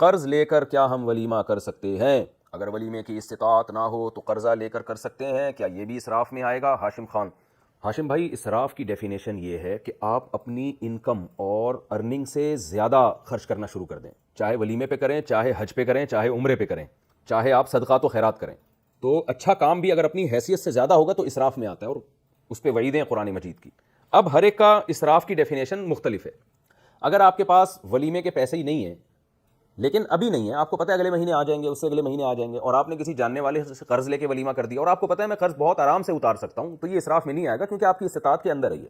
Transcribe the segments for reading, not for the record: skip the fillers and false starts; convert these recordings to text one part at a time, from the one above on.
قرض لے کر کیا ہم ولیمہ کر سکتے ہیں؟ اگر ولیمے کی استطاعت نہ ہو تو قرضہ لے کر سکتے ہیں، کیا یہ بھی اسراف میں آئے گا؟ ہاشم خان۔ ہاشم بھائی، اسراف کی ڈیفینیشن یہ ہے کہ آپ اپنی انکم اور ارننگ سے زیادہ خرچ کرنا شروع کر دیں، چاہے ولیمے پہ کریں، چاہے حج پہ کریں، چاہے عمرے پہ کریں، چاہے آپ صدقات و خیرات کریں۔ تو اچھا کام بھی اگر اپنی حیثیت سے زیادہ ہوگا تو اسراف میں آتا ہے، اور اس پہ وعیدیں قرآن مجید کی۔ اب ہر ایک کا اسراف کی ڈیفینیشن مختلف ہے۔ اگر آپ کے پاس ولیمے کے پیسے ہی نہیں ہیں، لیکن ابھی نہیں ہے، آپ کو پتہ ہے اگلے مہینے آ جائیں گے، اس سے اگلے مہینے آ جائیں گے، اور آپ نے کسی جاننے والے سے قرض لے کے ولیمہ کر دیا، اور آپ کو پتہ ہے میں قرض بہت آرام سے اتار سکتا ہوں، تو یہ اسراف میں نہیں آئے گا، کیونکہ آپ کی استطاعت کے اندر ہے یہ۔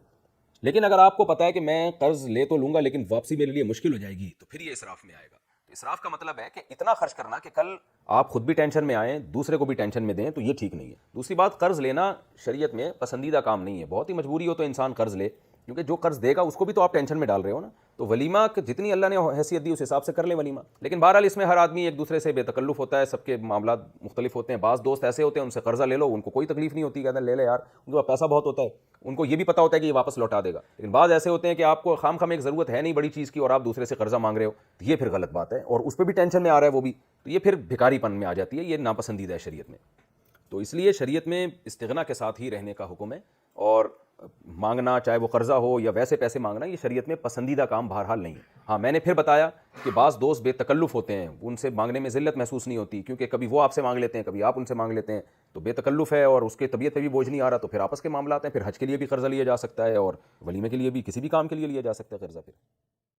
لیکن اگر آپ کو پتہ ہے کہ میں قرض لے تو لوں گا لیکن واپسی میرے لیے مشکل ہو جائے گی، تو پھر یہ اسراف میں آئے گا۔ تو اسراف کا مطلب ہے کہ اتنا خرچ کرنا کہ کل آپ خود بھی ٹینشن میں آئیں، دوسرے کو بھی ٹینشن میں دیں، تو یہ ٹھیک نہیں ہے۔ دوسری بات، قرض لینا شریعت میں پسندیدہ کام نہیں ہے، بہت ہی مجبوری ہو تو انسان قرض لے، کیونکہ جو قرض دے گا اس کو بھی تو آپ ٹینشن میں ڈال رہے ہو نا۔ تو ولیمہ جتنی اللہ نے حیثیت دی اس حساب سے کر لیں ولیمہ، لیکن بہرحال اس میں ہر آدمی ایک دوسرے سے بے تکلف ہوتا ہے، سب کے معاملات مختلف ہوتے ہیں۔ بعض دوست ایسے ہوتے ہیں ان سے قرضہ لے لو، ان کو کوئی تکلیف نہیں ہوتی، کہتے ہیں لے لے یار، ان کے پاس پیسہ بہت ہوتا ہے، ان کو یہ بھی پتہ ہوتا ہے کہ یہ واپس لوٹا دے گا۔ لیکن بعض ایسے ہوتے ہیں کہ آپ کو خام خام ایک ضرورت ہے نہیں بڑی چیز کی، اور آپ دوسرے سے قرضہ مانگ رہے ہو، تو یہ پھر غلط بات ہے، اور اس پہ بھی ٹینشن میں آ رہا ہے وہ بھی، تو یہ پھر بھکاری پن میں آ جاتی ہے، یہ ناپسندیدہ ہے شریعت میں۔ تو اس لیے شریعت میں استغنا کے ساتھ ہی رہنے کا حکم ہے، اور مانگنا چاہے وہ قرضہ ہو یا ویسے پیسے مانگنا، یہ شریعت میں پسندیدہ کام بہرحال نہیں ہے۔ ہاں، میں نے پھر بتایا کہ بعض دوست بے تکلف ہوتے ہیں، ان سے مانگنے میں ذلت محسوس نہیں ہوتی، کیونکہ کبھی وہ آپ سے مانگ لیتے ہیں، کبھی آپ ان سے مانگ لیتے ہیں، تو بے تکلف ہے اور اس کے طبیعت پہ بھی بوجھ نہیں آ رہا، تو پھر آپس کے معاملات ہیں، پھر حج کے لیے بھی قرضہ لیا جا سکتا ہے، اور ولیمے کے لیے بھی، کسی بھی کام کے لیے لیا جا سکتا ہے قرضہ پھر۔